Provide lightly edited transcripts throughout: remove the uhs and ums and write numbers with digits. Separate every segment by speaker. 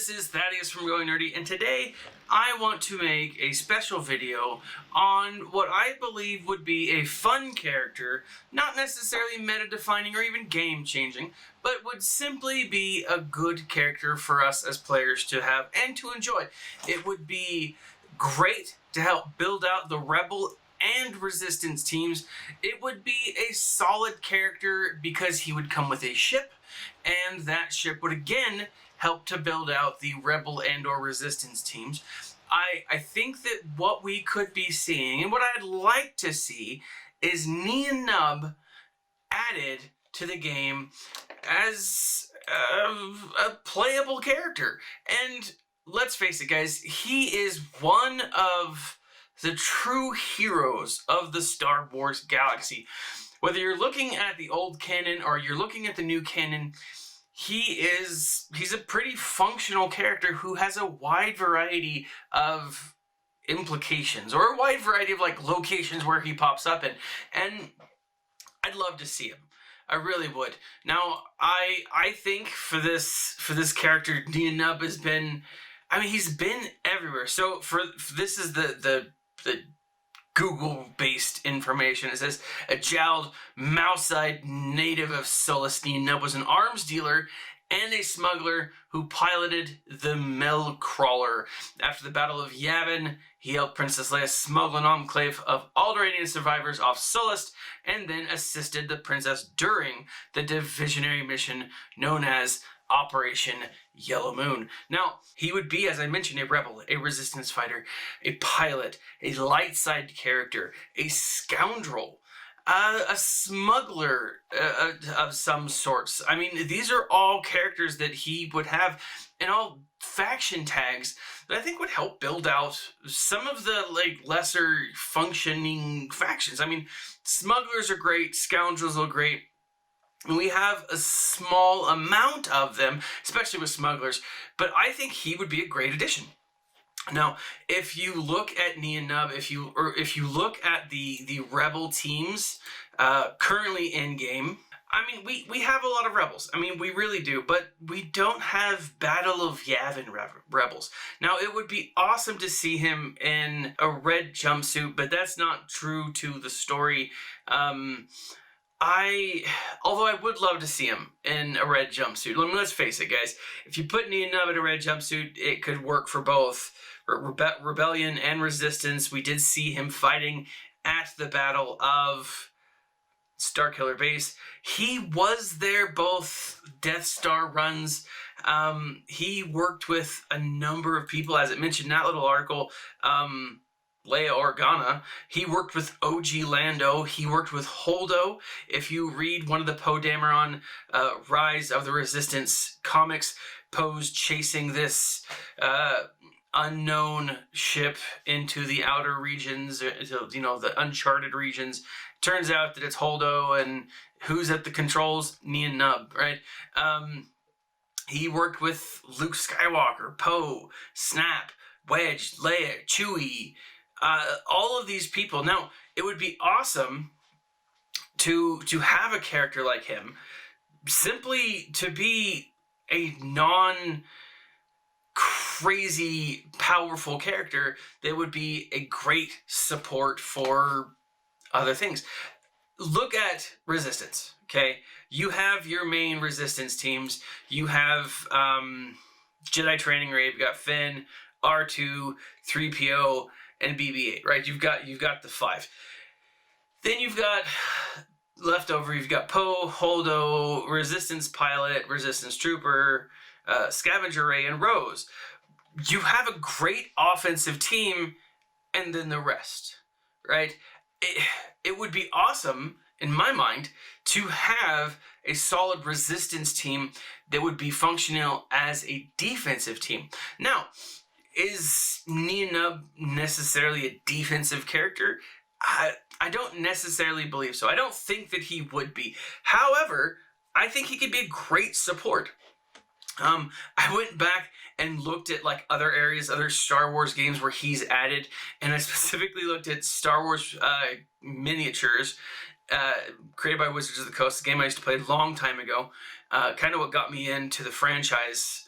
Speaker 1: this is Thaddeus from Going Nerdy, and today I want to make a special video on what I believe would be a fun character, not necessarily meta-defining or even game-changing, but would simply be a good character for us as players to have and to enjoy. It would be great to help build out the Rebel and Resistance teams. It would be a solid character because he would come with a ship, and that ship would again help to build out the Rebel and or Resistance teams. I think that what we could be seeing, and what I'd like to see, is Nien Nunb added to the game as a playable character. And let's face it, guys, he is one of the true heroes of the Star Wars galaxy. Whether you're looking at the old canon or you're looking at the new canon, he's a pretty functional character who has a wide variety of implications, or a wide variety of like locations where he pops up in, and I'd love to see him. I really would. Now, I think for this character, Nien Nunb has been, he's been everywhere. So this is the Google-based information. It says, a jowled, mouse-eyed native of Sullistan, Nien Nunb was an arms dealer and a smuggler who piloted the Mel Crawler. After the Battle of Yavin, he helped Princess Leia smuggle an enclave of Alderaanian survivors off Sullust, and then assisted the princess during the divisionary mission known as Operation Yellow Moon. Now, he would be, as I mentioned, a rebel, a resistance fighter, a pilot, a light side character, a scoundrel, a smuggler of some sorts. These are all characters that he would have, and all faction tags that I think would help build out some of the lesser functioning factions. Smugglers are great, scoundrels are great. We have a small amount of them, especially with smugglers, but I think he would be a great addition. Now, if you look at Nien Nunb, if you look at the rebel teams currently in game, we have a lot of rebels. We really do, but we don't have Battle of Yavin rebels. Now, it would be awesome to see him in a red jumpsuit, but that's not true to the story. Although I would love to see him in a red jumpsuit. Let's face it, guys. If you put Nien Nunb in a red jumpsuit, it could work for both Rebellion and Resistance. We did see him fighting at the Battle of Starkiller Base. He was there both Death Star runs. He worked with a number of people, as it mentioned in that little article. Leia Organa. He worked with OG Lando. He worked with Holdo. If you read one of the Poe Dameron Rise of the Resistance comics, Poe's chasing this unknown ship into the outer regions, the uncharted regions. Turns out that it's Holdo, and who's at the controls? Nien Nunb, right? He worked with Luke Skywalker, Poe, Snap, Wedge, Leia, Chewie, all of these people. Now, it would be awesome to have a character like him, simply to be a non-crazy powerful character that would be a great support for other things. Look at Resistance, okay? You have your main Resistance teams. You have Jedi Training Rave. You got Finn, R2, 3PO, and BB-8, right? You've got the 5. Then you've got leftover. You've got Poe, Holdo, Resistance Pilot, Resistance Trooper, Scavenger Ray, and Rose. You have a great offensive team, and then the rest, right? It would be awesome, in my mind, to have a solid Resistance team that would be functional as a defensive team. Now, is Nien Nunb necessarily a defensive character? I don't necessarily believe so. I don't think that he would be. However, I think he could be a great support. I went back and looked at other areas, other Star Wars games where he's added, and I specifically looked at Star Wars miniatures created by Wizards of the Coast, a game I used to play a long time ago. kind of what got me into the franchise,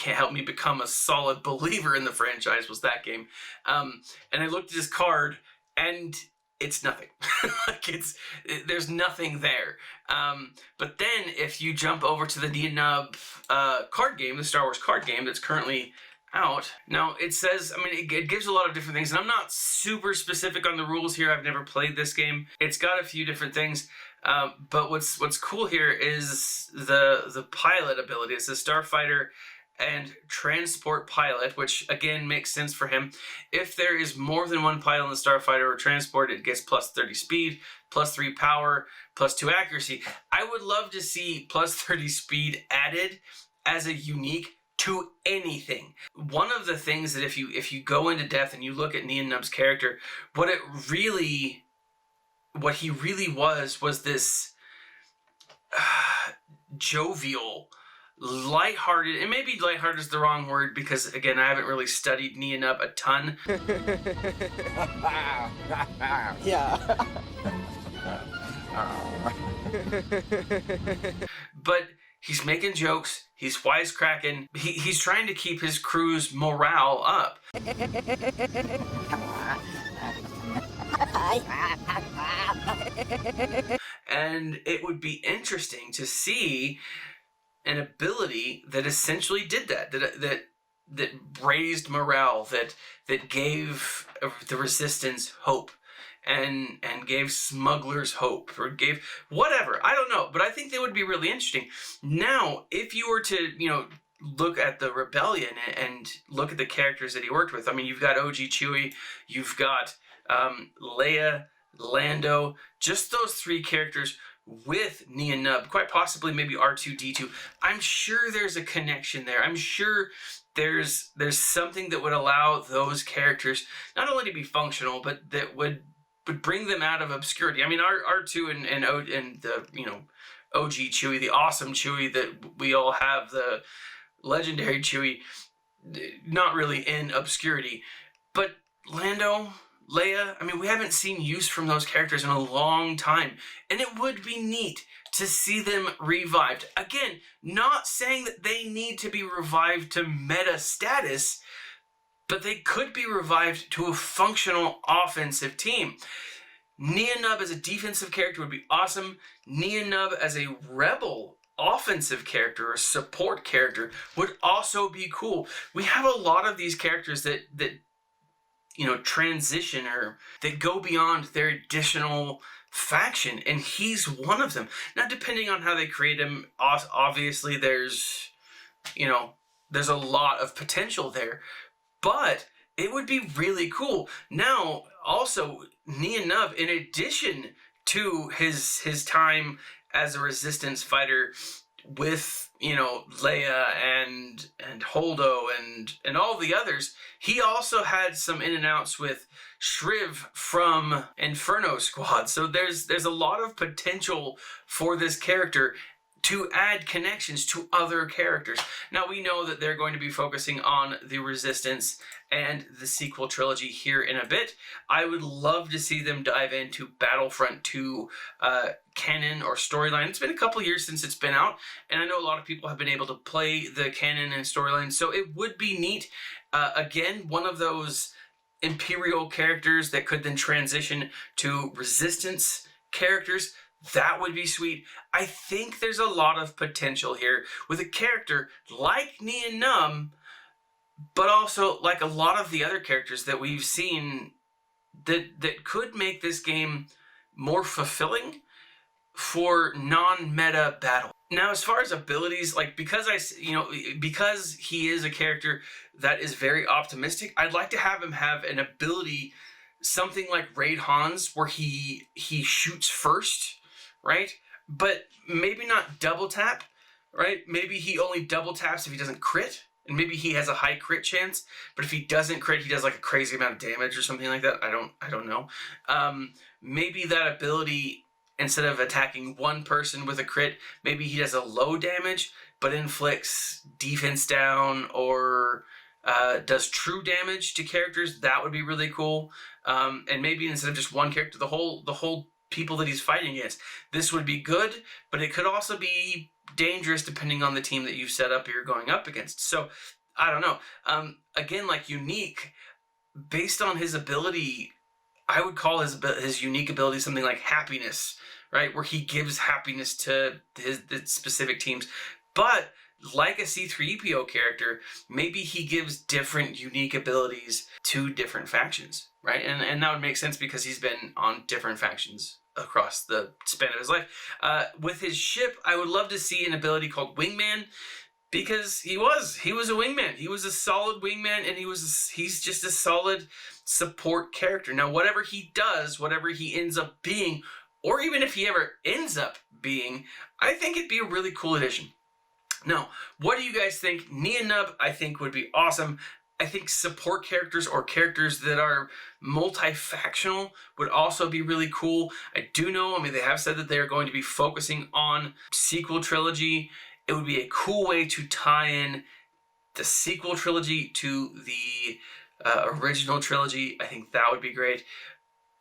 Speaker 1: helped me become a solid believer in the franchise, was that game. And I looked at his card, and it's nothing. Like there's nothing there. But then if you jump over to the Nien Nunb card game, the Star Wars card game that's currently out. Now it says, I mean, it gives a lot of different things, and I'm not super specific on the rules here. I've never played this game. It's got a few different things, but what's cool here is the pilot ability. It's a starfighter and transport pilot, which again makes sense for him. If there is more than one pilot in the starfighter or transport, it gets plus 30 speed, plus 3 power, plus 2 accuracy. I would love to see plus 30 speed added as a unique to anything. One of the things that if you go into depth and you look at Nien Nunb's character, what he really was this jovial, lighthearted, and maybe lighthearted is the wrong word because, again, I haven't really studied Nien Nunb a ton.
Speaker 2: Yeah.
Speaker 1: But he's making jokes, he's wisecracking, he's trying to keep his crew's morale up. And it would be interesting to see an ability that essentially did that raised morale, that gave the Resistance hope. And gave Smugglers hope, or gave whatever, I don't know, but I think they would be really interesting. Now, if you were to, look at the Rebellion and look at the characters that he worked with, I mean, you've got OG Chewie, you've got Leia, Lando, just those 3 characters with Nien Nunb, quite possibly maybe R2-D2. I'm sure there's a connection there. I'm sure there's something that would allow those characters not only to be functional, but that would bring them out of obscurity. I mean, R2 and the OG Chewie, the awesome Chewie that we all have, the legendary Chewie, not really in obscurity. But Lando, Leia, I mean, we haven't seen use from those characters in a long time, and it would be neat to see them revived. Again, not saying that they need to be revived to meta status, but they could be revived to a functional offensive team. Nien Nunb as a defensive character would be awesome. Nien Nunb as a rebel offensive character or support character would also be cool. We have a lot of these characters that transition or that go beyond their additional faction, and he's one of them. Now, depending on how they create him, obviously there's a lot of potential there. But it would be really cool. Now, also, Nien Nunb, in addition to his time as a Resistance fighter with, Leia and Holdo and all the others, he also had some in and outs with Shriv from Inferno Squad. So there's a lot of potential for this character to add connections to other characters. Now, we know that they're going to be focusing on the Resistance and the sequel trilogy here in a bit. I would love to see them dive into Battlefront 2 canon or storyline. It's been a couple years since it's been out, and I know a lot of people have been able to play the canon and storyline, so it would be neat. Again, one of those Imperial characters that could then transition to Resistance characters. That would be sweet. I think there's a lot of potential here with a character like Nien Nunb, but also like a lot of the other characters that we've seen that could make this game more fulfilling for non-meta battle. Now, as far as abilities, because he is a character that is very optimistic, I'd like to have him have an ability, something like Raid Hans, where he shoots first, right? But maybe not double tap, right? Maybe he only double taps if he doesn't crit, and maybe he has a high crit chance, but if he doesn't crit, he does like a crazy amount of damage or something like that. I don't know. Maybe that ability, instead of attacking one person with a crit, maybe he does a low damage, but inflicts defense down or does true damage to characters. That would be really cool. And maybe instead of just one character, the whole people that he's fighting against. This would be good, but it could also be dangerous depending on the team that you've set up or you're going up against. So, I don't know. Again, like unique, based on his ability, I would call his unique ability something like happiness, right? Where he gives happiness to the specific teams. But like a C3PO character, maybe he gives different unique abilities to different factions, right? And that would make sense because he's been on different factions across the span of his life. With his ship, I would love to see an ability called Wingman, because he was a wingman. He was a solid wingman, and he's just a solid support character. Now, whatever he does, whatever he ends up being, or even if he ever ends up being, I think it'd be a really cool addition. Now, what do you guys think? Nien Nunb, I think, would be awesome. I think support characters or characters that are multi-factional would also be really cool. I do know, they have said that they're going to be focusing on sequel trilogy. It would be a cool way to tie in the sequel trilogy to the original trilogy. I think that would be great.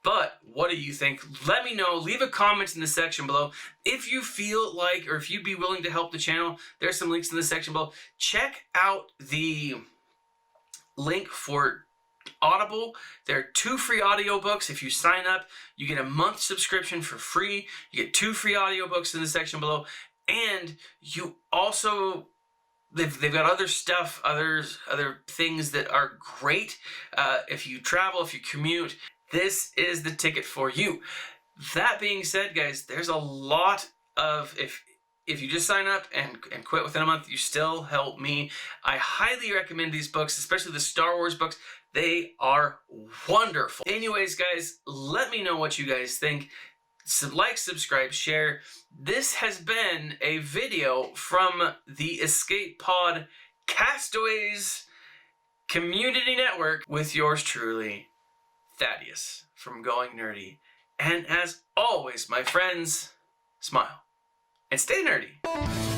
Speaker 1: But what do you think? Let me know. Leave a comment in the section below. If you feel like, or if you'd be willing to help the channel, there's some links in the section below. Check out the link for Audible. There are 2 free audiobooks. If you sign up, you get a month subscription for free. You get 2 free audiobooks in the section below. And you also, they've got other stuff, other things that are great. If you travel, if you commute, this is the ticket for you. That being said, guys, there's a lot of, if you just sign up and quit within a month, you still help me. I highly recommend these books, especially the Star Wars books. They are wonderful. Anyways, guys, let me know what you guys think. Like, subscribe, share. This has been a video from the Escape Pod Castaways Community Network with yours truly, Thaddeus from Going Nerdy. And as always, my friends, smile and stay nerdy.